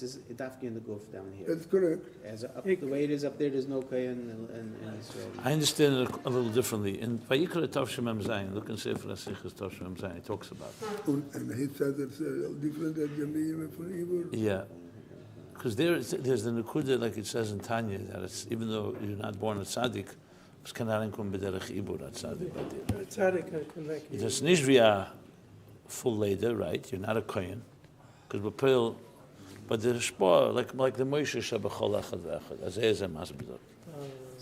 is Dafki in the Guf down here. That's correct. The way it is up there, there's no Kayan in Israel. I understand it a little differently. In Vayikra Tavshim Mem Zayin, look and Sefer HaSichos Tavshim Mem Zayin, it talks about it. And he said it's different than Yemiyim from Ibur. Yeah. Because there's the Nekuda, like it says in Tanya, that it's, even though you're not born a tzaddik, it's kanarinkum b'derech ibur at tzaddik. It's nishvia full later, right? You're not a kohen, because we're pale. But the shpor, like the Moshe Shabachol Echad V'Echad, as Ezem has been.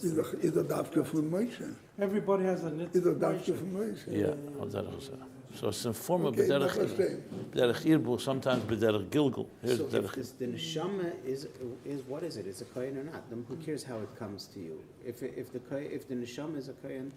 Is a dafke from Moshe. Everybody has a nitz. Is a dafke from Moshe. Yeah, so it's in form of b'derech irbu, sometimes b'derech gilgul. So if the neshama is what is it? It's a kohen or not? Then who cares how it comes to you? If the neshama is a kohen,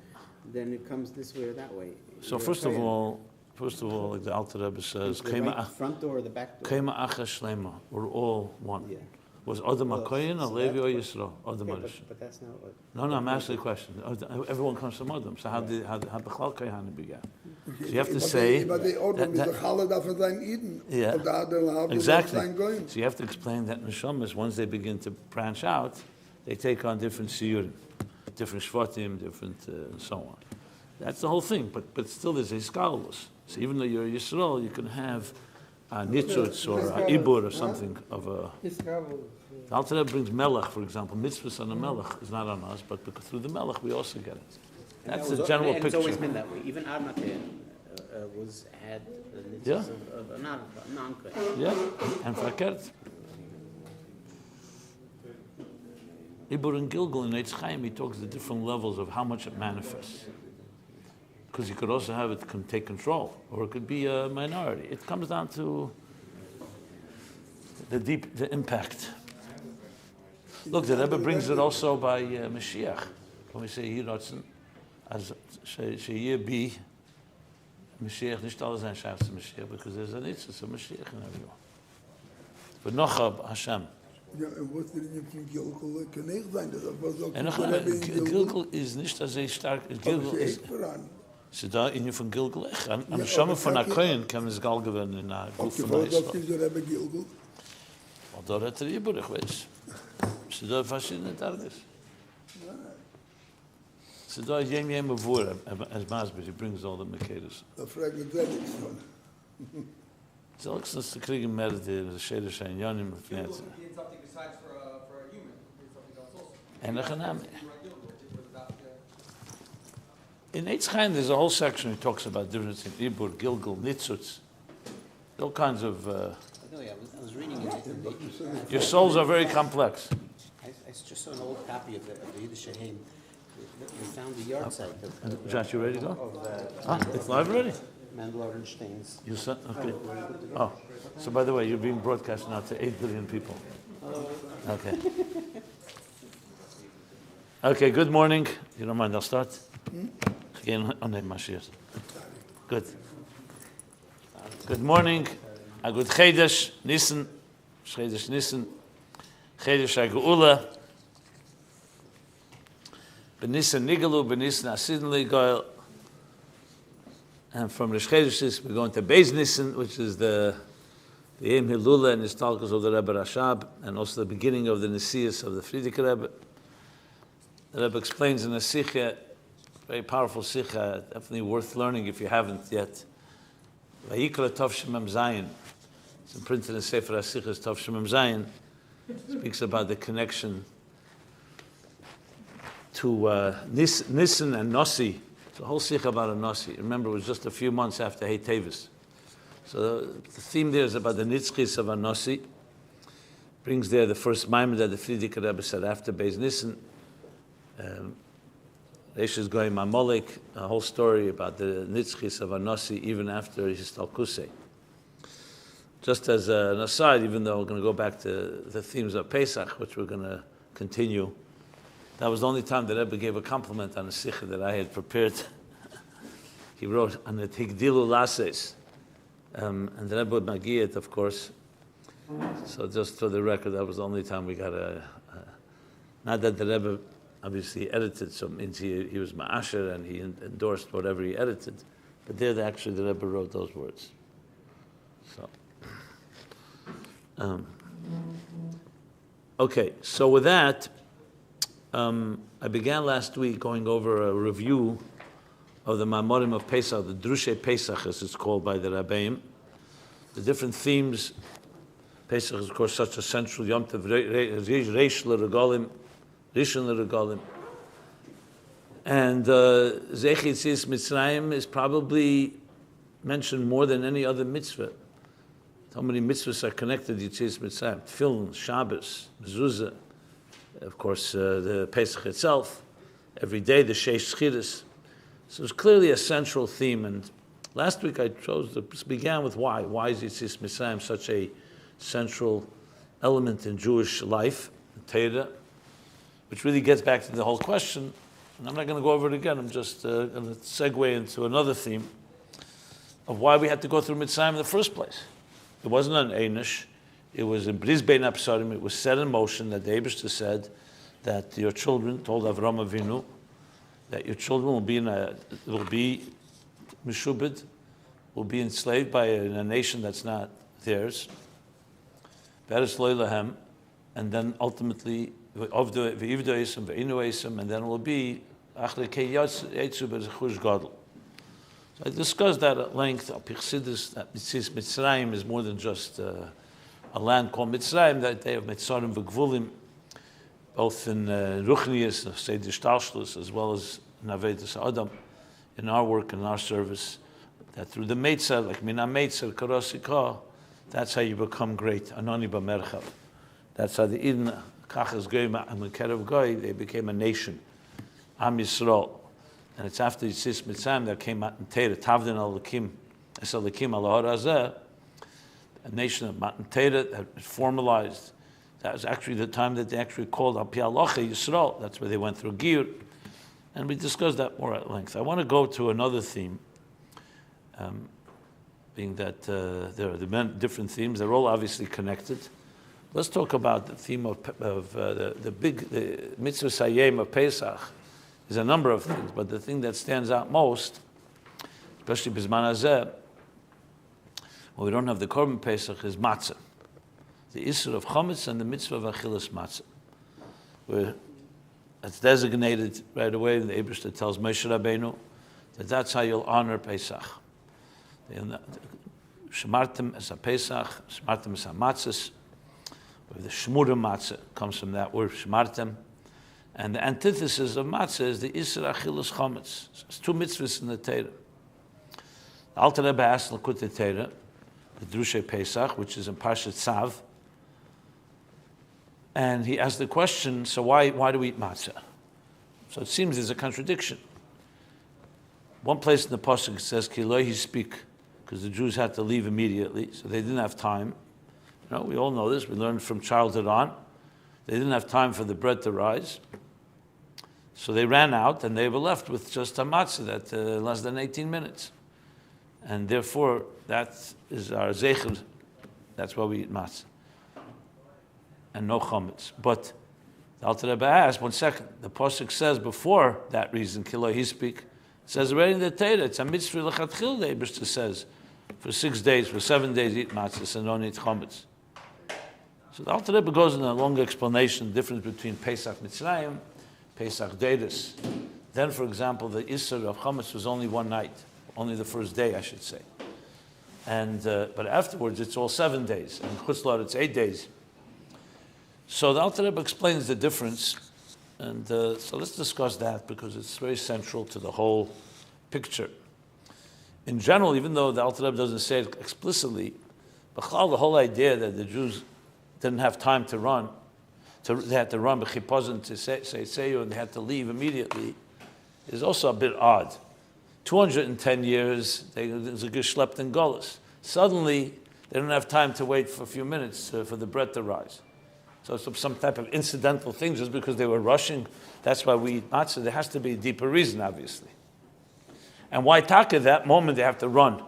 then it comes this way or that way. So first of all, like the Alter Rebbe says, front door or the back door? Kema Acha Shlema, we're all one. Yeah. Was Adam a Kohen or Levi or Yisro? Adam But that's not what... No, I'm asking the question. Everyone comes from Adam. So how Bechal Kohen began? So you have to say... But the Adam is a chalad of sein Eden. Yeah, exactly. So you have to explain that Neshamas, once they begin to branch out, they take on different siyurim, different shvatim, different and so on. That's the whole thing. But still there's a skalus. So even though you're a Yisrael, you can have a nitzutz or a ibur or something of a... The Alter Rebbe brings melech, for example. Mitzvahs on a melech is not on us, but because through the melech we also get it. That's the general picture. It's always been that way. Even Armakein had the nitzvahs of a non-kohen. Yeah, and fakert. Ibur and Gilgul in Eitz Chaim, he talks the different levels of how much it manifests. Because you could also have it take control, or it could be a minority. It comes down to the impact. Look, the Rebbe brings it also by Mashiach. When we say Yiratzen, as Sheyeh be Mashiach, nicht alle sein Schafs Mashiach, because there's a nitzvah of Mashiach in everyone. But Nochab Hashem. Ja, en wat er in van Gilgul kan zijn, dat was ook... En nog Gilgul is niet als hij sterk... Gilgul is... Ze daar in je van Gilgul echt. En de Shamme van Akoyen kan het gal gewinnen in haar groep van Israël. Wat is er hebben Gilgul? Want daar het er Iburg geweest. Ze daar verschillende targets. Ze daar jem voor as Masber, he brings all the Makedas. Dat vraag ik dat niks van. Zelfs te krijgen met de Sheder zijn Janim of net. En dan gaan in Eitz Chaim, there's a whole section he talks about difference in Ibur, Gilgul, Nitzutz, all kinds of... I was reading it. Your souls are very complex. I just saw an old copy of the Yiddish Shehem. We found the yard site. Josh, you ready to go? It's live already? Mandel Orenstein's. You said? Okay. Oh, so by the way, you're being broadcast now to 8 billion people. Okay. Okay, good morning. You don't mind, I'll start? Good. Good morning. A good Chedesh Nissen. Chedesh Nissen. Chedesh HaGeula. Benissen Nigalu, Benissen Asidin Ligoil. And from Rosh Chodesh, we're going to Beis Nissen, which is the Yom Hilula and Nistalkos of the Rebbe Rashab, and also the beginning of the Nesius of the Frierdiker Rebbe. The Rebbe explains in a Sikha, very powerful Sikha, definitely worth learning if you haven't yet. Vayikra Tov Shemem Zayin. It's printed in Sefer HaSichos Tov Shemem Zayin. Speaks about the connection to Nissen and Nossi. It's a whole Sikha about a Nossi. Remember, it was just a few months after Hey Tevis. So the theme there is about the Nitzchis of a Nossi. Brings there the first Maimon that the Frierdiker Rebbe said after Beis Nissen. Reish is going Mamolek, a whole story about the Nitzchis of a Nossi even after his Talkusei. Just as an aside, even though we're going to go back to the themes of Pesach, which we're going to continue, that was the only time that Rebbe gave a compliment on a Sikha that I had prepared. He wrote on the Tigdilu Lases, and the Rebbe would Magi it, of course. So just for the record, that was the only time we got not that the Rebbe obviously edited, so it means he was Ma'asher and he endorsed whatever he edited, but there actually the Rebbe wrote those words. So, Okay, so with that, I began last week going over a review of the Mamorim of Pesach, the Drushe Pesach, as it's called by the Rabbeim. The different themes. Pesach is, of course, such a central Yom Tov, Reish L'Regalim, Rishon L'Regalim. And Zech Yitzis Mitzrayim is probably mentioned more than any other mitzvah. How many mitzvahs are connected to Yitzis Mitzrayim? Tefillin, Shabbos, Mezuzah, of course, the Pesach itself, every day, the Sheish Chidus. So it's clearly a central theme. And last week I began with why. Why is Yitzis Mitzrayim such a central element in Jewish life, Torah, which really gets back to the whole question. And I'm not going to go over it again. I'm just going to segue into another theme of why we had to go through Mitzrayim in the first place. It wasn't an Einish. It was in Bris Bein Absarim. It was set in motion that the Eibishter said that your children, told Avraham Avinu, that your children will be mishubed, will be enslaved by a nation that's not theirs. Beres lo lahem, and then ultimately and then it will be so I discussed that at length. HaChassidus, that Mitzrayim is more than just a land called Mitzrayim. That they have Mitzarim v'Gvulim, both in Ruchnius, Seder Shtalshlus, as well as in Avedus Adam, in our work and our service. That through the Meitzer, like Mina Meitzer, Karosika, that's how you become great. Anani b'merchav. That's how the Eden Kachas Goy Ma'amukerev Goy, they became a nation, Am Yisrael. And it's after Yitzis Mitzrayim that came Matan Torah, Tavdin Alakim, Esalakim Alahar Hazeh, a nation of Matan Torah that formalized. That was actually the time that they actually called Al Pi Halacha Yisrael. That's where they went through Giyur. And we discussed that more at length. I want to go to another theme, being that there are different themes. They're all obviously connected. Let's talk about the theme of the Mitzvah Sayem of Pesach. There's a number of things, but the thing that stands out most, especially Bizman Hazeh, when we don't have the Korban Pesach, is Matzah. The Isur of Chametz and the Mitzvah of Achilas Matzah. Where it's designated right away, the Eibishter tells Moshe Rabbeinu that that's how you'll honor Pesach. Shemartem as a Pesach, Shemartem as a Matzahs. The Shmura Matzah comes from that word, Shemartem. And the antithesis of matzah is the Isra Achilas Chametz. So it's two mitzvahs in the Torah. The Alter Rebbe asked L'Kutei Torah, the Drushe Pesach, which is in Parshat Tzav, and he asked the question, so why do we eat matzah? So it seems there's a contradiction. One place in the Pasuk it says, Ki lo speak, because the Jews had to leave immediately, so they didn't have time. You know, we all know this, we learned from childhood on. They didn't have time for the bread to rise. So they ran out and they were left with just a matzah that less than 18 minutes. And therefore, that is our zecher. That's why we eat matzah. And no chametz. But the Alter Rebbe asked, 1 second, the Pasuk says before that reason, Kilo Hispik, it says already in the Torah, it's a mitzvah l'chatchil, the Eibishter says, for 6 days, for 7 days eat matzah and don't eat chametz. So the Alter Rebbe goes in a long explanation, the difference between Pesach Mitzrayim, Pesach Dedes. Then, for example, the Isser of Chametz was only one night, only the first day, I should say. And but afterwards, it's all 7 days. And Chutz La'aretz, it's 8 days. So the Alter Rebbe explains the difference. And so let's discuss that because it's very central to the whole picture. In general, even though the Alter Rebbe doesn't say it explicitly, the whole idea that the Jews didn't have time to run, they had to run b'chipazon to say Seyu, and they had to leave immediately, is also a bit odd. 210 years, there's a geschlept in Golis. Suddenly, they don't have time to wait for a few minutes for the bread to rise. So it's some type of incidental thing, just because they were rushing. That's why we eat matzah. There has to be a deeper reason, obviously. And why taka, that moment they have to run?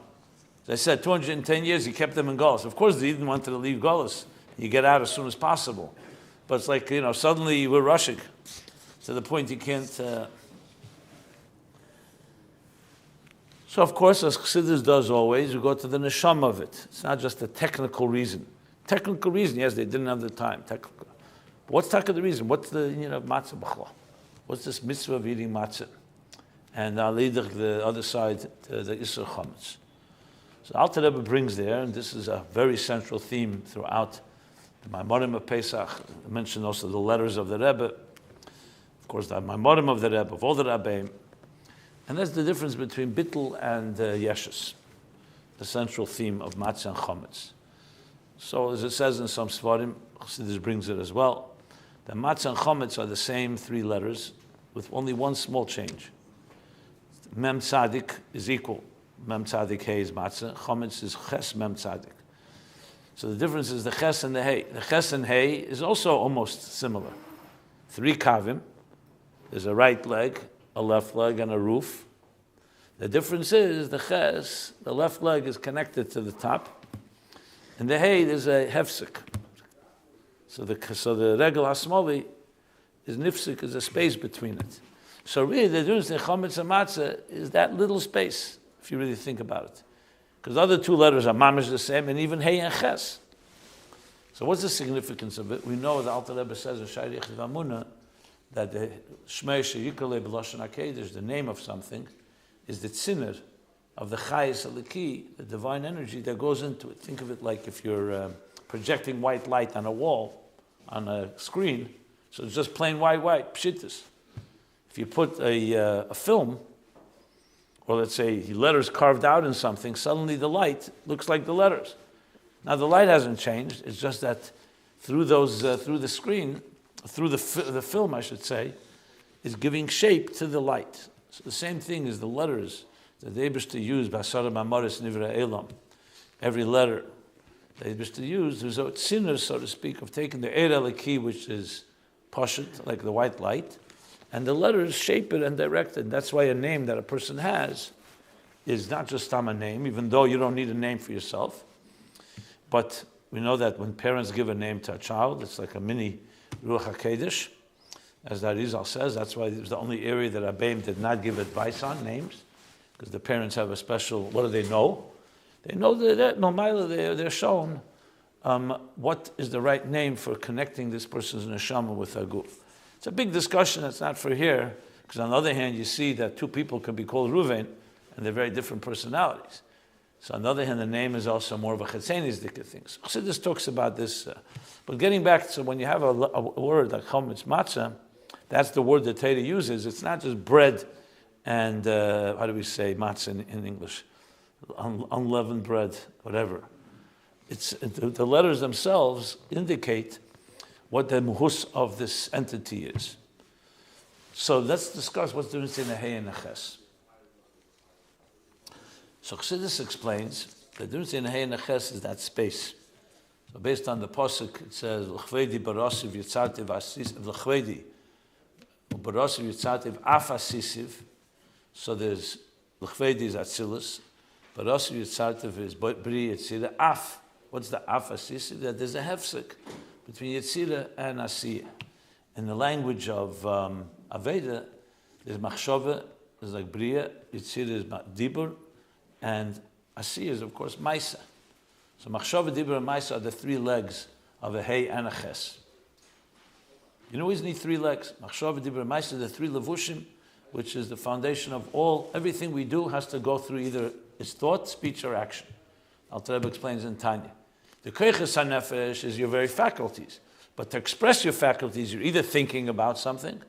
As I said, 210 years, he kept them in Golis. Of course, they didn't want to leave Golis. You get out as soon as possible. But it's like, suddenly we're rushing to the point you can't. So, of course, as Chassidus does always, we go to the neshama of it. It's not just a technical reason. Technical reason, yes, they didn't have the time. Technical. But what's the reason? What's the union of matzah b'chla? What's this mitzvah of eating matzah? And the other side, the Isser Chametz. So Alter Rebbe brings there, and this is a very central theme throughout the Maimorim of Pesach. I mentioned also the letters of the Rebbe, of course the Maimorim of the Rebbe, of all the Rabbeim. And that's the difference between Bittul and Yeshus, the central theme of Matzah and Chametz. So as it says in some Svarim, HaChassidus brings it as well, that Matzah and Chametz are the same three letters with only one small change. Mem Tzadik is equal. Mem Tzadik Hey is Matzah. Chametz is Ches Mem Tzadik. So the difference is the Ches and the Hey. The Ches and Hey is also almost similar. 3 kavim. There's a right leg, a left leg, and a roof. The difference is the Ches, the left leg is connected to the top, and the Hey is a hefsek. So the Regel HaSmoli is nifsek, is a space between it. So really the difference in Chametz and Matzah is that little space, if you really think about it. Because the other two letters are mamish the same, and even Hey and Ches. So what's the significance of it? We know the Alter Rebbe says in Shayrich Vamuna that the Shmei Sheyikale B'Lashon HaKedesh, the name of something, is the tzinner of the Chayes Aliki, the divine energy that goes into it. Think of it like if you're projecting white light on a wall, on a screen, so it's just plain white, pshittus. If you put a film, or let's say letters carved out in something, suddenly the light looks like the letters. Now the light hasn't changed, it's just that through the screen, through the film I should say, is giving shape to the light. So the same thing is the letters that the Eibishter used, Basara Mamaris Nivra Elam. Every letter the Eibishter used, there's a tzinner, so to speak, of taking the Eir Eliki, which is Pashut, like the white light, and the letters shape it and direct it. That's why a name that a person has is not just a name, even though you don't need a name for yourself. But we know that when parents give a name to a child, it's like a mini Ruach HaKodesh. As the Arizal says, that's why it was the only area that Rabbeim did not give advice on, names, because the parents have a special, what do they know? They know that no matter they're shown what is the right name for connecting this person's neshama with a guf. It's a big discussion, it's not for here, because on the other hand, you see that two people can be called Ruvain, and they're very different personalities. So on the other hand, the name is also more of a Chetzenis-dika thing. So HaChassidus talks about this. But getting back to when you have a word like Chametz Matzah, that's the word that Torah uses. It's not just bread and, how do we say matzah in English? Unleavened bread, whatever. It's the letters themselves indicate what the muhus of this entity is. So let's discuss what's the difference in the Hey and the Ches. So HaChassidus explains the difference in the Hey and the Ches is that space. So based on the pasuk, it says L'chvedi barasiv yitzartiv asisiv L'chvedi barasiv yitzartiv af asisiv. So there's L'chvedi is Atzilus, barasiv yitzartiv is Bri Yitzira af. What's the af asisiv? That there's a hefsek between Yitzira and Asiyah. In the language of Aveda, there's Machshava, there's like Bria, Yitzira is Dibur, and Asiyah is, of course, Maisa. So Machshava, Dibur, and Maisa are the three legs of a Hey and a Ches. You always need three legs. Machshava, Dibur, and Maisa are the three levushim, which is the foundation of everything we do has to go through either its thought, speech, or action. Alter Rebbe explains in Tanya. The koiches hanefesh is your very faculties. But to express your faculties, you're either thinking about something,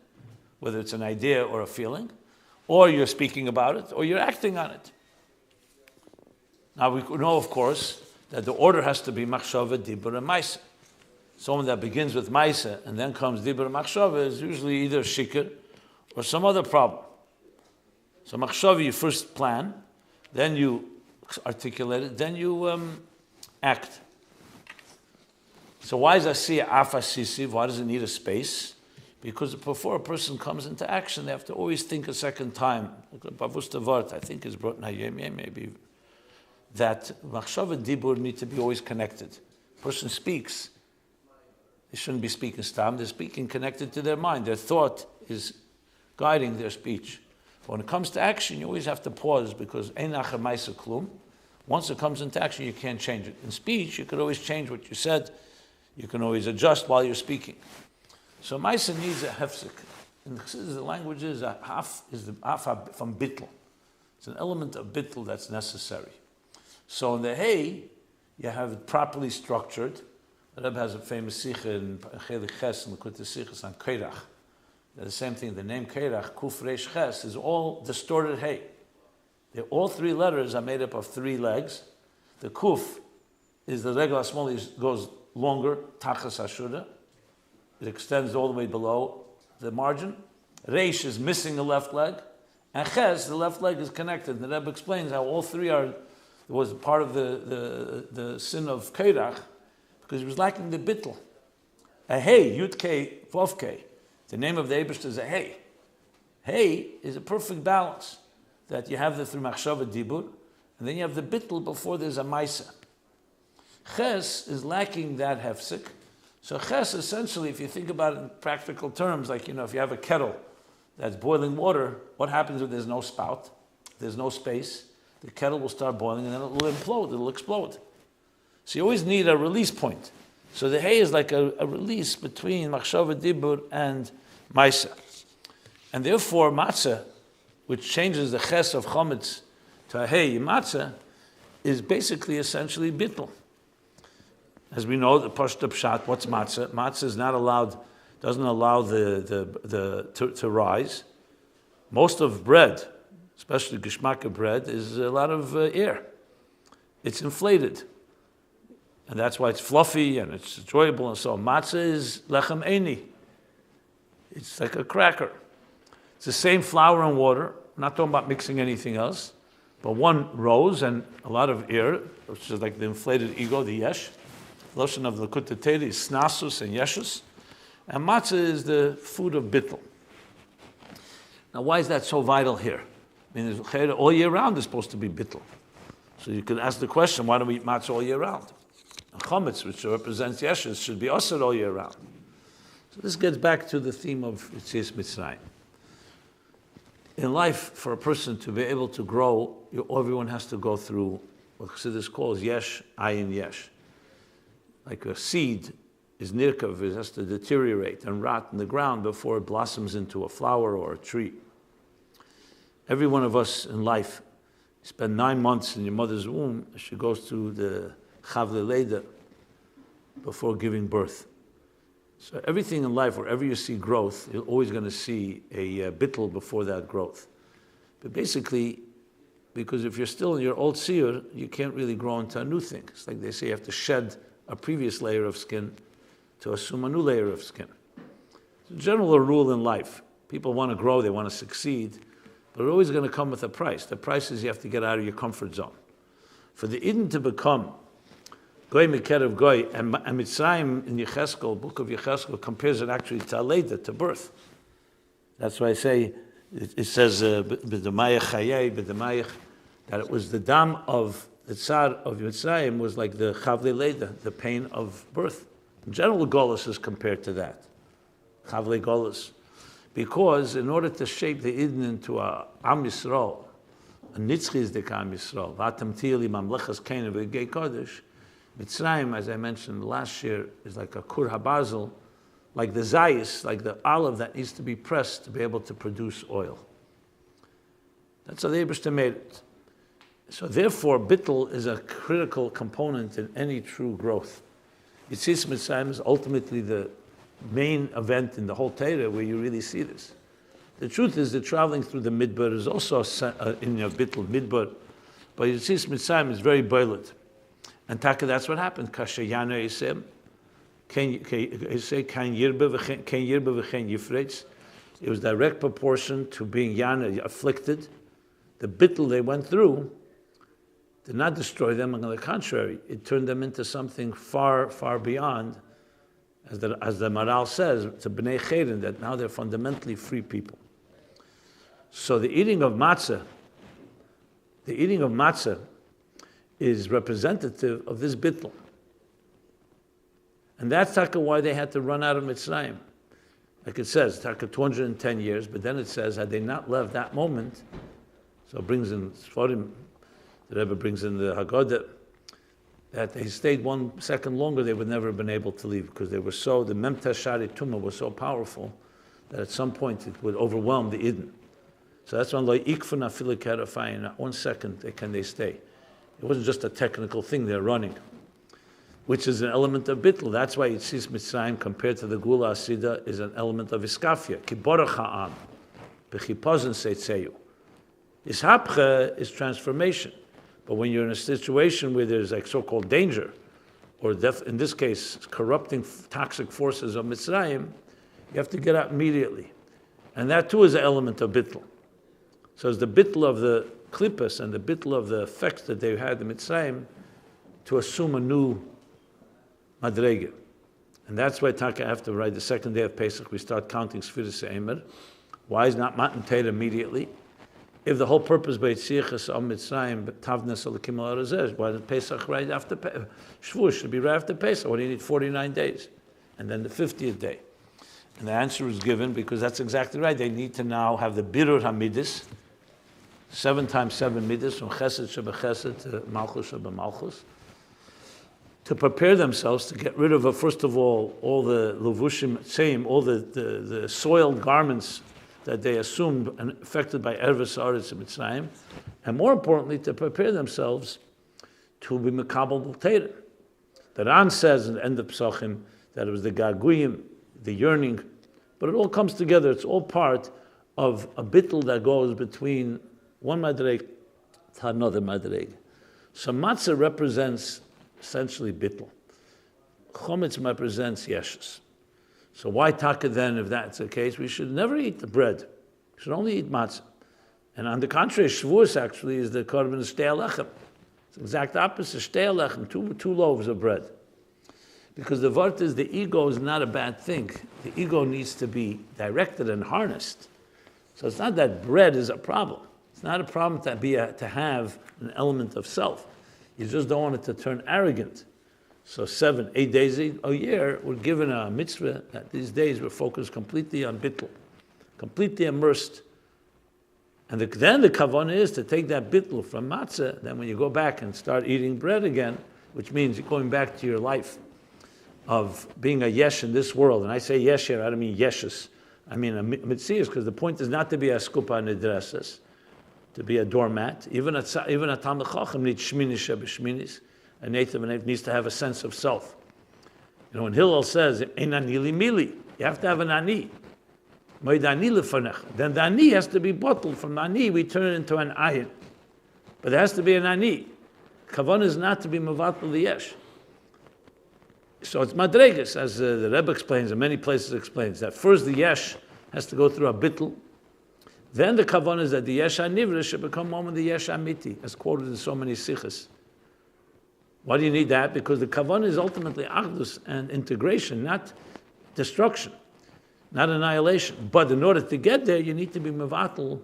whether it's an idea or a feeling, or you're speaking about it, or you're acting on it. Now we know, of course, that the order has to be machshava, dibur, and maisa. Someone that begins with maisa and then comes dibur and machshava is usually either shikr or some other problem. So machshava, you first plan, then you articulate it, then you act. So why is Asiyah afasisiv? Why does it need a space? Because before a person comes into action, they have to always think a second time. Bavustavart, I think is brought Nayemye, maybe, that machshava and dibur need to be always connected. A person speaks, they shouldn't be speaking stam, they're speaking connected to their mind. Their thought is guiding their speech. But when it comes to action, you always have to pause because ein acher ma'aser klum. Once it comes into action, you can't change it. In speech, you could always change what you said. You can always adjust while you're speaking. So Maisa needs a hefsek. In Chassidus, the language is a half from bittel. It's an element of bittel that's necessary. So in the hay, you have it properly structured. The Rebbe has a famous sikha in Chelik Ches and L'Kutei Sichos on Keirach. The same thing, the name Keirach, Kuf Reish Ches, is all distorted hay. All three letters are made up of three legs. The Kuf is the regel HaSmoli goes longer, Tachas Ashuda. It extends all the way below the margin. Reish is missing the left leg. And Ches, the left leg, is connected. The Rebbe explains how all three was part of the sin of Keirach, because he was lacking the bittel. A hay, Yud K, Vav K. The name of the Eibishter is a hay. Hay is a perfect balance that you have the through Machshava Dibur, and then you have the bittel before there's a Maisa. Ches is lacking that hefsek. So Ches, essentially, if you think about it in practical terms, like, if you have a kettle that's boiling water, what happens if there's no spout? There's no space. The kettle will start boiling and then it will implode, it'll explode. So you always need a release point. So the hay is like a release between Machshava Dibur and Maisa. And therefore, matzah, which changes the ches of chometz to a hay, matzah, is basically essentially bittul. As we know, the pashta pshat, what's matzah? Matzah is not allowed, doesn't allow to rise. Most of bread, especially geschmacke bread, is a lot of air. It's inflated. And that's why it's fluffy and it's enjoyable and so on. Matzah is lechem eini. It's like a cracker. It's the same flour and water. I'm not talking about mixing anything else. But one rose and a lot of air, which is like the inflated ego, the yesh. The lotion of the L'Kutei Torah is snasus and yeshus. And matzah is the food of bittul. Now, why is that so vital here? I mean, all year round is supposed to be bittul. So you could ask the question, why don't we eat matzah all year round? Chometz, which represents yeshus, should be osir all year round. So this gets back to the theme of Yetzias Mitzrayim. In life, for a person to be able to grow, everyone has to go through what Chassidus calls yesh, ayin yesh. Like a seed is nirkav, it has to deteriorate and rot in the ground before it blossoms into a flower or a tree. Every one of us in life spend 9 months in your mother's womb. She goes through the chavle leida before giving birth. So everything in life, wherever you see growth, you're always going to see a bittul before that growth. But basically, because if you're still in your old seer, you can't really grow into a new thing. It's like they say you have to shed a previous layer of skin to assume a new layer of skin. It's a general rule in life. People want to grow, they want to succeed, but it's always going to come with a price. The price is you have to get out of your comfort zone. For the Eden to become Goy Mikerev Goy, and Mitzrayim in Yecheskel, book of Yecheskel, compares it actually to Aleida, to birth. That's why I say, it says, B'demayach Chayei, B'demayach, that it was the dam of the Tsar of Mitzrayim was like the Chavle Leida, the pain of birth. In general, Golus is compared to that, Chavle Golus. Because in order to shape the Eden into a Am Yisrael, a Nitzchiz de Am Yisrael, V'atam Tili Mamlechas Kein V'Gei Kodesh, Mitzrayim, as I mentioned last year, is like a kur habazel, like the zayis, like the olive that needs to be pressed to be able to produce oil. That's how the Eibishter made it. So therefore, bittul is a critical component in any true growth. Yetzias Mitzrayim is ultimately the main event in the whole Torah where you really see this. The truth is that traveling through the midbar is also in your bittul midbar, but Yetzias Mitzrayim is very boiled. And Taka, that's what happened. Kasha Yana Yisem, Ken Yirbe V'chen Yifretz. It was direct proportion to being Yana, afflicted. The bittul they went through did not destroy them. On the contrary, it turned them into something far, far beyond, as the Maral says, to B'nai Chedin, that now they're fundamentally free people. So the eating of matzah is representative of this bittul. And that's taka why they had to run out of Mitzrayim. Like it says, taka 210 years, but then it says, had they not left that moment, so it brings in Sforim, the Rebbe brings in the Haggadah, that they stayed 1 second longer, they would never have been able to leave because they were so, the Memta Shari Tumah was so powerful that at some point it would overwhelm the Eden. So that's when like ikfuna filikarafayin, not 1 second they stay. It wasn't just a technical thing, they're running, which is an element of bittul. That's why Yitzis Mitzrayim compared to the Gula Asida is an element of iskafia. Ki borach ha'am, b'chipazon seitzeyu. Ishapcha is transformation. But when you're in a situation where there's like so-called danger, or in this case, corrupting toxic forces of Mitzrayim, you have to get out immediately. And that too is an element of bittul. So it's the bittul of the klippas and the bittul of the effects that they had in Mitzrayim to assume a new madrega. And that's why Taka, after right the second day of Pesach, we start counting Sfiris Eimer. Why is not Matan Teir immediately? If the whole purpose by Yitziachas of Mitzrayim, Tavnas Alakim al Arazez, why is Pesach right after Shavuos should be right after Pesach? Why do you need 49 days? And then the 50th day. And the answer is given because that's exactly right. They need to now have the Birur HaMidis, 7 times 7 Midis, from Chesed Sheba Chesed to Malchus Sheba Malchus, to prepare themselves to get rid of, first of all the Levushim Tzeim, all the soiled garments that they assumed and affected by Erves Aretz and Mitzrayim, and more importantly, to prepare themselves to be Mekabel B'Teirah. The Ran says in the end of Pesachim that it was the Gaguyim, the yearning, but it all comes together. It's all part of a bittul that goes between one madreg to another madreg. So matzah represents essentially bittul. Chometz represents yeshus. So why taka then, if that's the case? We should never eat the bread. We should only eat matzah. And on the contrary, Shavuos actually is the korban of shtei alechem. It's the exact opposite, shtei alechem, two loaves of bread. Because the vart is the ego is not a bad thing. The ego needs to be directed and harnessed. So it's not that bread is a problem. It's not a problem to have an element of self. You just don't want it to turn arrogant. So 7, 8 days a year, we're given a mitzvah that these days we're focused completely on bittul, completely immersed. And then the kavanah is to take that bittul from matzah, then when you go back and start eating bread again, which means you're going back to your life of being a yesh in this world. And I say yesh here, I don't mean yeshus. I mean a mitzias, because the point is not to be a skupa nidreses, to be a doormat. Even a Talmid Chacham needs shminis shebeshminis. A native needs to have a sense of self. You know, when Hillel says, "Ein ani li mili," you have to have an ani. Then the ani has to be bottled. From the ani, we turn it into an ayin. But there has to be an ani. Kavanah is not to be mevatel the yesh. So it's madregas, as the Rebbe explains, and many places explains, that first the yesh has to go through a bittul. Then the kavanah is that the yesh hanivra should become one with the yesh amiti, as quoted in so many sichos. Why do you need that? Because the kavanah is ultimately achdus and integration, not destruction, not annihilation. But in order to get there, you need to be mevatel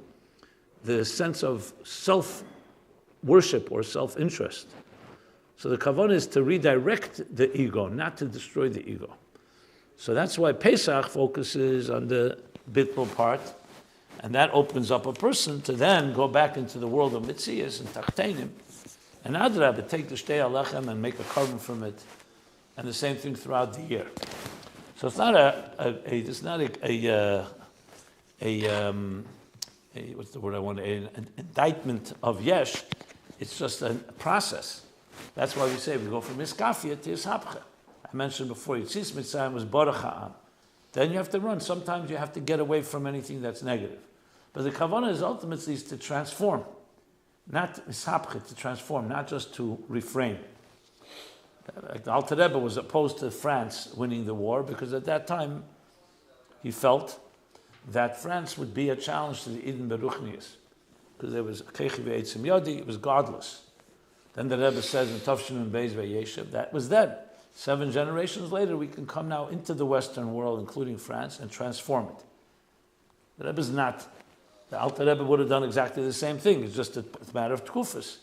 the sense of self-worship or self-interest. So the kavanah is to redirect the ego, not to destroy the ego. So that's why Pesach focuses on the bittul part, and that opens up a person to then go back into the world of mitzias and tachtenim, and adrabah, take the shtei alechem and make a carbon from it, and the same thing throughout the year. So it's not what's the word I want to say? An indictment of yesh. It's just a process. That's why we say we go from iskafia to ishapcha. I mentioned before, Yitzis Mitzrayim was borach ha'am. Then you have to run. Sometimes you have to get away from anything that's negative. But the kavanah is ultimately to transform, not ishapcha, to transform, not just to refrain. The Alter Rebbe was opposed to France winning the war because at that time he felt that France would be a challenge to the Eden Beruchnius because there was Kechi ve'etzim yodi, it was godless. Then the Rebbe says in Tavshin and Beis ve'yeshev, that was then. 7 generations later, we can come now into the Western world, including France, and transform it. The Rebbe is not. The Alter Rebbe would have done exactly the same thing. It's just a matter of tkufas.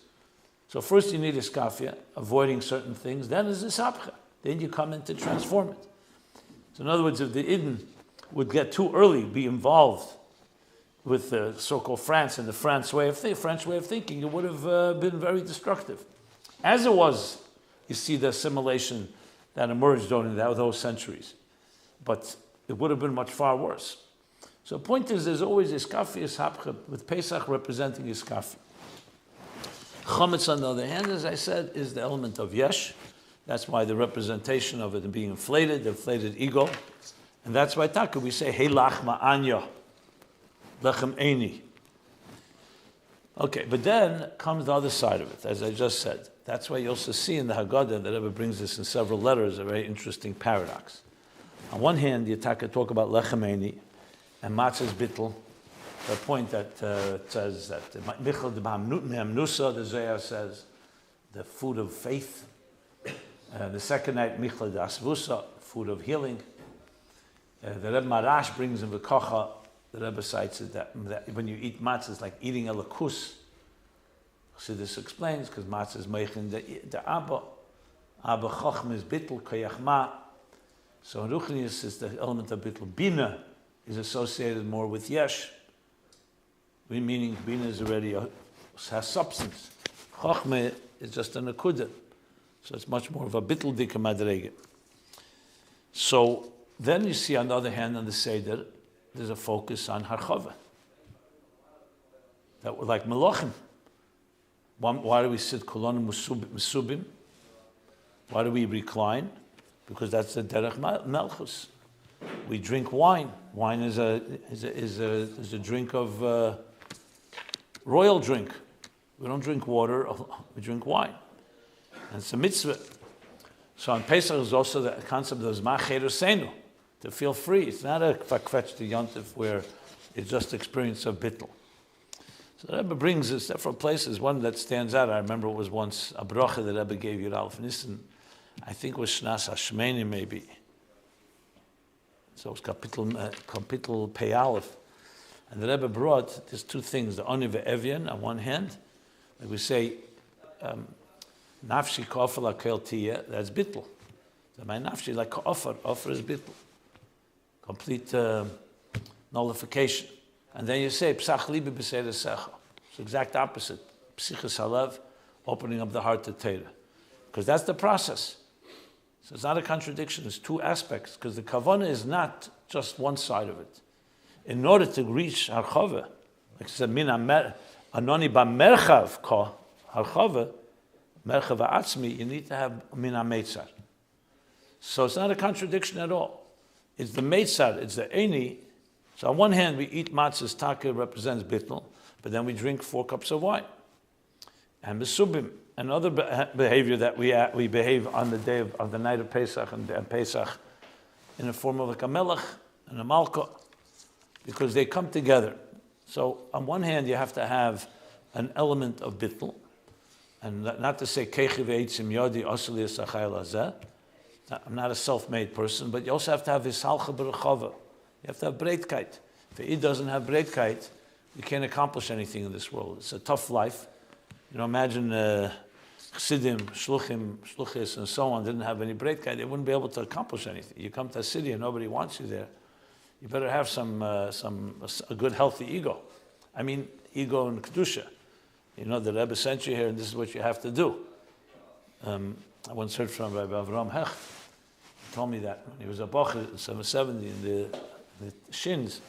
So first you need iskafia, avoiding certain things. Then is ishapcha. Then you come in to transform it. So in other words, if the Eden would get too early, be involved with the so-called France and the French way of thinking, it would have been very destructive. As it was you see the assimilation that emerged during those centuries. But it would have been much far worse. So the point is, there's always iskafi ishapcha, with Pesach representing iskafi. Chametz, on the other hand, as I said, is the element of yesh. That's why the representation of it being inflated, the inflated ego. And that's why taka we say, hey lachma anya, lechem eini. Okay, but then comes the other side of it, as I just said. That's why you also see in the Haggadah, that Rebbe brings this in several letters, a very interesting paradox. On one hand, the Taka talk about lechem eini and matzah's bittul, the point that says that michal mehamnusa, the Zohar says, the food of faith. The second night, michal dasvusa, food of healing. The Rebbe Marash brings in the Kocha, the Rebbe cites it that when you eat matzah, it's like eating a lakus. HaChassidus explains, because matzah is meichin the Abba. Abba chochm is bittul koyachma. So in Ruchnius is the element of bittul. Bina is associated more with yesh, meaning bina is already has substance. Chochmeh is just an akudah. So it's much more of a bittul dika madrege. So then you see, on the other hand, on the Seder, there's a focus on harchava. That we're like melachim. Why do we sit kolon musubim? Why do we recline? Because that's the derech melchus. We drink wine. Wine is a drink of royal drink. We don't drink water. We drink wine, and it's a mitzvah. So on Pesach is also the concept of zmach senu, to feel free. It's not a fakvetch to yontif where it's just experience of bittul. So the Rebbe brings us several places. One that stands out, I remember it was once a bracha that Rebbe gave Yud Aleph Nissen. I think it was Shnas Hashmeni maybe. So it was kapitel Pei Aleph. And the Rebbe brought, there's two things, the Oni ve'Evian on one hand, like we say, nafshi kofel akel tiyeh, that's bittul. So my nafshi like offer is bittul. Complete nullification. And then you say, psach libi b'seder secha. It's the exact opposite. Psichas halev, opening up the heart to Torah. Because that's the process. So it's not a contradiction, it's two aspects. Because the kavanah is not just one side of it. In order to reach harchava, like I said, anoni b'merchav ka harchava, merchav ha'atzmi, you need to have min ha'meitzar. So it's not a contradiction at all. It's the meitzar, it's the eni. So on one hand, we eat matzah's taka represents bittul, but then we drink 4 cups of wine. And mesubim, another behavior that we behave on the day of the night of Pesach and Pesach in the form of like a melech and a malka, because they come together. So on one hand, you have to have an element of bittul, and not to say kechi ve'etzim yodi asli esachayil hazeh. I'm not a self-made person, but you also have to have hishalcha b'rechava. You have to have breitkeit. If it doesn't have breitkeit, you can't accomplish anything in this world. It's a tough life. You know, imagine chassidim, shluchim, shluchis, and so on didn't have any breitkeit. They wouldn't be able to accomplish anything. You come to a city and nobody wants you there. You better have a good, healthy ego. I mean, ego and kedusha. You know, the Rebbe sent you here, and this is what you have to do. I once heard from Rabbi Avram Hecht. He told me that when he was a bocher in 770 in the Shins.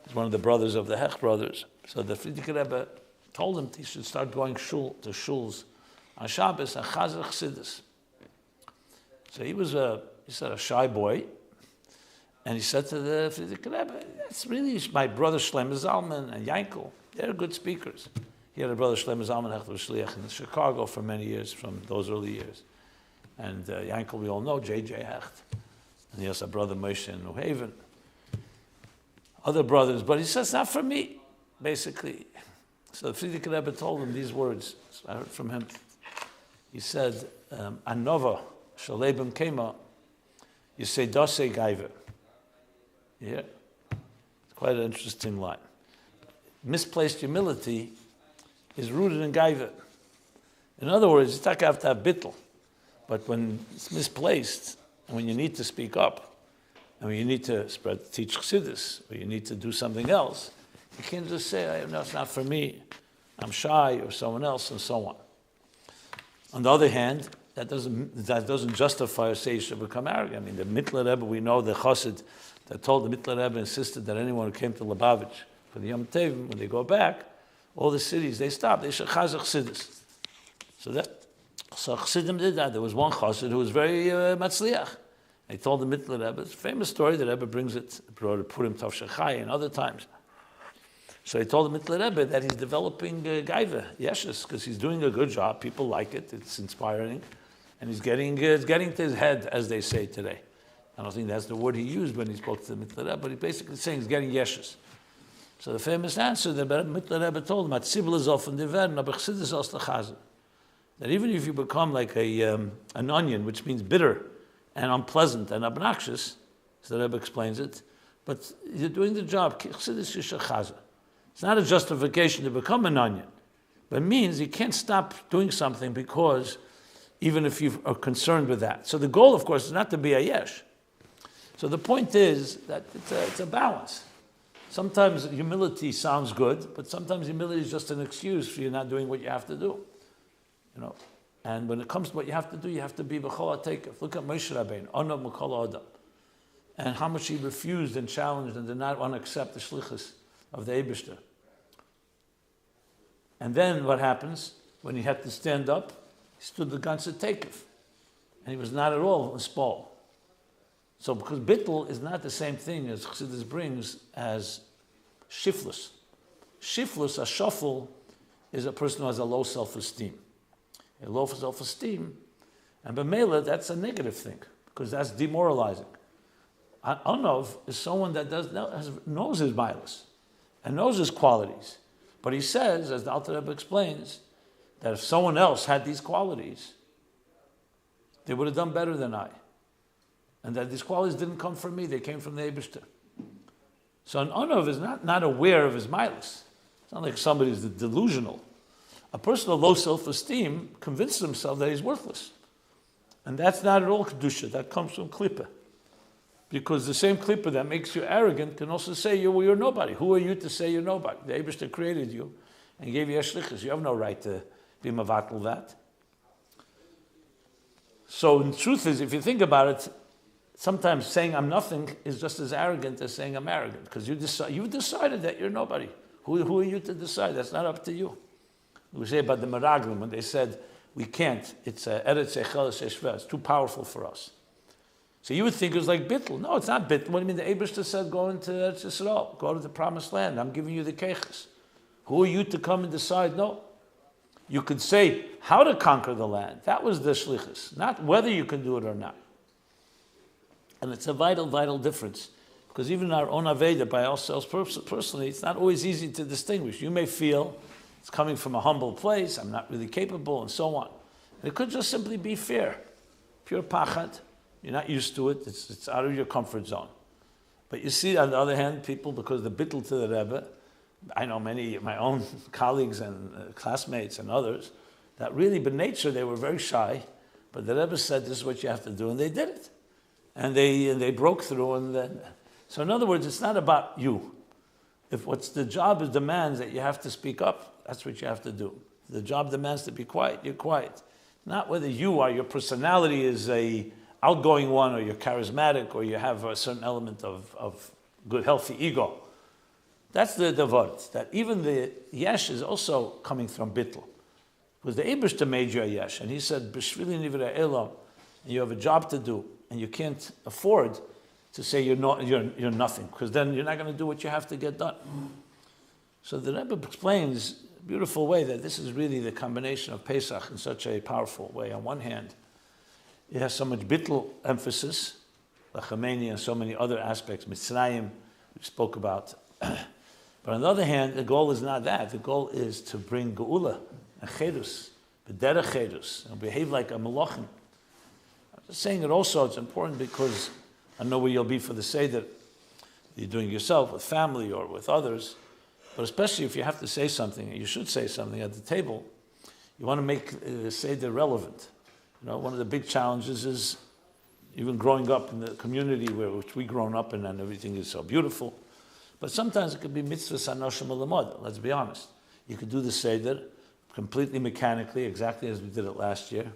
He's one of the brothers of the Hecht brothers. So the Frierdiker Rebbe told him he should start going to shuls on Shabbos and Chazer HaChassidus. So he was a shy boy. And he said to the Frierdiker Rebbe, that's really my brother Shlomo Zalman and Yankel. They're good speakers. He had a brother Shlomo Zalman Hecht was shliach in Chicago for many years, from those early years. And Yankel, we all know, J.J. Hecht. And he has a brother Moshe in New Haven. Other brothers, but he says, not for me, basically. So the Frierdiker Rebbe told him these words. So I heard from him. He said, Anova, Shalebim Kema, you say Dose Gaiva. Yeah, it's quite an interesting line. Misplaced humility is rooted in gaiva. In other words, you have to have bittul. But when it's misplaced, and when you need to speak up, and when you need to teach Chassidus, or you need to do something else, you can't just say, no, it's not for me, I'm shy, or someone else, and so on. On the other hand, that doesn't justify or say you should become arrogant. I mean, the Mittler Rebbe, we know the Chassid that told the Mittler Rebbe insisted that anyone who came to Lubavitch for the Yom Tov, when they go back, all the cities, they stop. They should HaChassidus. So Chassidim did that. There was one Chassid who was very matzliach. He told the Mittler Rebbe, it's a famous story, the Rebbe brings it, Purim Tov Shechai and other times. So he told the Mittler Rebbe that he's developing gaiva, yeshes, because he's doing a good job. People like it. It's inspiring. And it's getting to his head, as they say today. I don't think that's the word he used when he spoke to the Mittler Rebbe, but he's basically saying he's getting yeshes. So the famous answer that Mittler Rebbe told him, that even if you become like an onion, which means bitter and unpleasant and obnoxious, so the Rebbe explains it, but you're doing the job. It's not a justification to become an onion, but it means you can't stop doing something because even if you are concerned with that. So the goal, of course, is not to be a yesh. So the point is that it's a balance. Sometimes humility sounds good, but sometimes humility is just an excuse for you not doing what you have to do. And when it comes to what you have to do, you have to be b'chol ha'tekef. Look at Moshe Rabbeinu, onav m'kol adam, and how much he refused and challenged and did not want to accept the shlichus of the Eibishter. And then what happens when he had to stand up? He stood the ganze tekef, and he was not at all a spall. So because bittul is not the same thing as Chassidus brings as shiflus. Shiflus, a shuffle, is a person who has a low self-esteem. A low self-esteem, and b'meila, that's a negative thing, because that's demoralizing. Anov is someone that knows his milas and knows his qualities. But he says, as the Alter Rebbe explains, that if someone else had these qualities, they would have done better than I. And that these qualities didn't come from me, they came from the Eibishter. So an Anov is not aware of his milas. It's not like somebody's delusional. A person of low self-esteem convinces himself that he's worthless. And that's not at all Kedusha, that comes from Klippa. Because the same Klippa that makes you arrogant can also say you're nobody. Who are you to say you're nobody? The Eibishter created you and gave you a shlichus. You have no right to be mavatal that. So the truth is, if you think about it, sometimes saying I'm nothing is just as arrogant as saying I'm arrogant, because you've decided that you're nobody. Who are you to decide? That's not up to you. We say about the Meraglim, when they said, we can't, it's Eretz Echeles Eshveh, it's too powerful for us. So you would think it was like bittul. No, it's not bittul. What do you mean? The Eibishter said, go into Eretz Yisrael, go to the promised land. I'm giving you the keches. Who are you to come and decide? No. You could say how to conquer the land. That was the shlichus, not whether you can do it or not. And it's a vital, vital difference. Because even in our own Aveda, by ourselves personally, it's not always easy to distinguish. You may feel it's coming from a humble place, I'm not really capable, and so on. And it could just simply be fear, pure pachad. You're not used to it, it's out of your comfort zone. But you see, on the other hand, people, because the bittul to the Rebbe, I know many of my own colleagues and classmates and others, that really, by nature, they were very shy, but the Rebbe said, this is what you have to do, and they did it. And they broke through, and then... So in other words, it's not about you. If what's the job is demands that you have to speak up, that's what you have to do. If the job demands to be quiet, you're quiet. Not whether you are, your personality is a outgoing one, or you're charismatic, or you have a certain element of good, healthy ego. That's the vort. That even the yesh is also coming from bittul. Because the Eibishter made you a yesh, and he said, B'shvili nivra elam, and you have a job to do, and you can't afford to say you're nothing, because then you're not going to do what you have to get done. So the Rebbe explains in a beautiful way that this is really the combination of Pesach in such a powerful way. On one hand, it has so much bittul emphasis, like Khomeini and so many other aspects, Mitzrayim, we spoke about. But on the other hand, the goal is not that. The goal is to bring geula and chedus, b'derech chedus, and behave like a malachim. I'm just saying it also, it's important because I know where you'll be for the Seder you're doing yourself, with family or with others, but especially if you have to say something, and you should say something at the table, you want to make the Seder relevant. One of the big challenges is even growing up in the community which we've grown up in, and everything is so beautiful. But sometimes it could be mitzvahs anoshim alamod. Let's be honest. You could do the Seder, completely mechanically, exactly as we did it last year.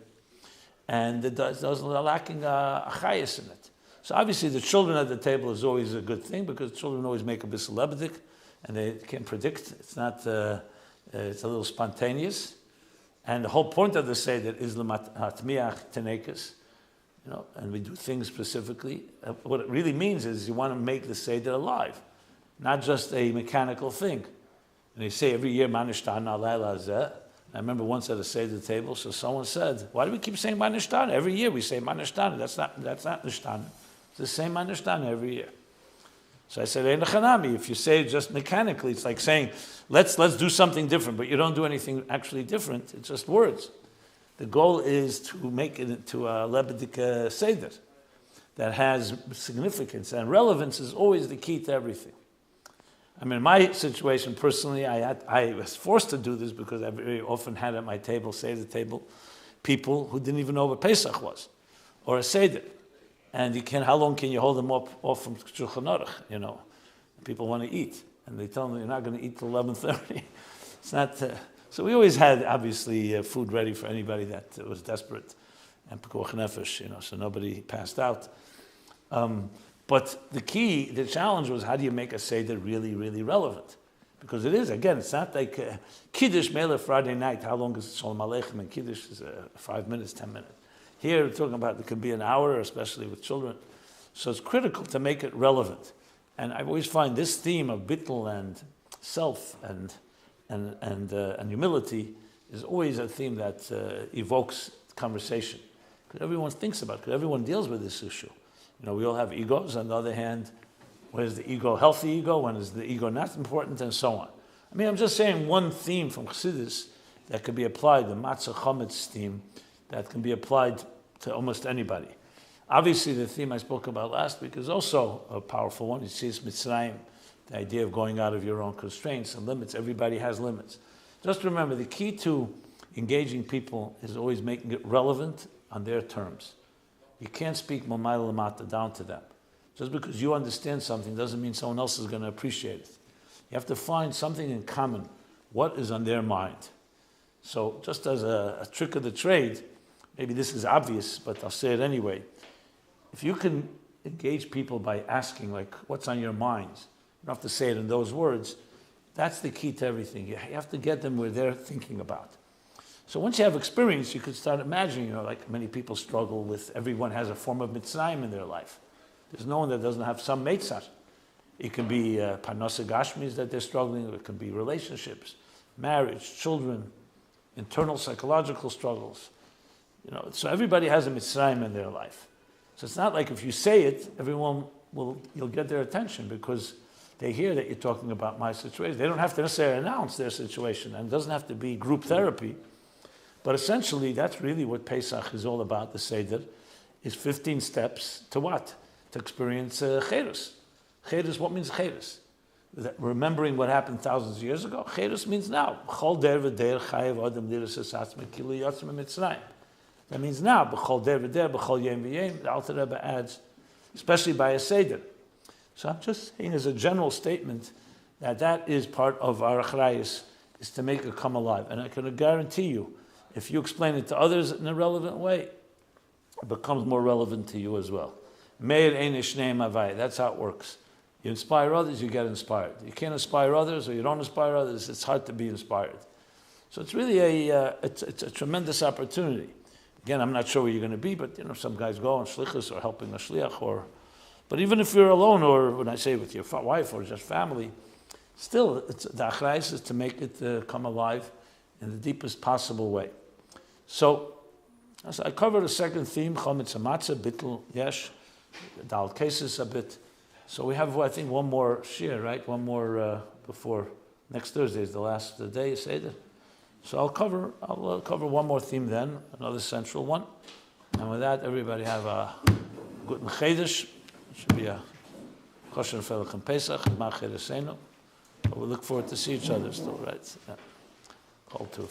And there's lacking a chayis in it. So obviously the children at the table is always a good thing because children always make a bissel lebedik and they can't predict. It's not, it's a little spontaneous. And the whole point of the Seder is l'matmiach tenekes, and we do things specifically. What it really means is you want to make the Seder alive, not just a mechanical thing. And they say every year, Manishtan Alayla Zeh. I remember once at a Seder table, so someone said, why do we keep saying Manishtan? Every year we say Manishtan. That's not Nishtan. It's the same Manishtan every year. So I said, Ein Chanami. If you say it just mechanically, it's like saying, let's do something different, but you don't do anything actually different. It's just words. The goal is to make it into a Lebedik Seder that has significance, and relevance is always the key to everything. I mean, in my situation personally, I was forced to do this because I very often had at my table, Seder table, people who didn't even know what Pesach was, or a Seder. And how long can you hold them off from Shulchan Aruch? People want to eat, and they tell them you're not going to eat till 11:30. It's not. So we always had obviously food ready for anybody that was desperate, and pekuach nefesh, so nobody passed out. But the challenge was how do you make a Seder really, really relevant? Because it is, again, it's not like Kiddush Mele Friday night. How long is Shalom Aleichem? And Kiddush is 5 minutes, 10 minutes. Here we're talking about it could be an hour, especially with children. So it's critical to make it relevant. And I always find this theme of bittul and self and humility is always a theme that evokes conversation. Because everyone thinks about it, because everyone deals with this issue. We all have egos. On the other hand, when is the ego healthy ego? When is the ego not important? And so on. I mean, I'm just saying one theme from HaChassidus that could be applied, the matzah chametz theme, that can be applied to almost anybody. Obviously, the theme I spoke about last week is also a powerful one. You see, it's Mitzrayim, the idea of going out of your own constraints and limits. Everybody has limits. Just remember, the key to engaging people is always making it relevant on their terms. You can't speak Mamayla Lamata down to them. Just because you understand something doesn't mean someone else is going to appreciate it. You have to find something in common. What is on their mind? So just as a trick of the trade, maybe this is obvious, but I'll say it anyway. If you can engage people by asking, like, what's on your minds? You don't have to say it in those words. That's the key to everything. You have to get them where they're thinking about. So once you have experience, you could start imagining, like many people struggle with, everyone has a form of mitzrayim in their life. There's no one that doesn't have some meitzah. It can be parnasa gashmis that they're struggling with. It can be relationships, marriage, children, internal psychological struggles. So everybody has a mitzrayim in their life. So it's not like if you say it, you'll get their attention because they hear that you're talking about my situation. They don't have to necessarily announce their situation, and it doesn't have to be group therapy. But essentially, that's really what Pesach is all about, the Seder, is 15 steps to what? To experience Cherus. Cherus, what means Cherus? Remembering what happened thousands of years ago? Cherus means now. That means now. The Alter Rebbe adds, especially by a Seder. So I'm just saying as a general statement that is part of our achrayus, is to make it come alive. And I can guarantee you, if you explain it to others in a relevant way, it becomes more relevant to you as well. Meir ein ishnei mavai. That's how it works. You inspire others, you get inspired. You can't inspire others, or you don't inspire others, it's hard to be inspired. So it's really it's a tremendous opportunity. Again, I'm not sure where you're going to be, but some guys go on shlichus or helping a shliach, but even if you're alone, or when I say with your wife or just family, still, the achrayus is to make it come alive in the deepest possible way. So I covered a second theme, chometz hamatzah, bittul yesh, dal cases a bit. So we have, I think, one more shir, right? One more before next Thursday is the last day, Seder. So I'll cover one more theme then, another central one. And with that, everybody have a good Chedesh. It should be a kosher felach and Pesach, and Ma'acher Eseinu. But we look forward to see each other still, right? Yeah. Kol Tov.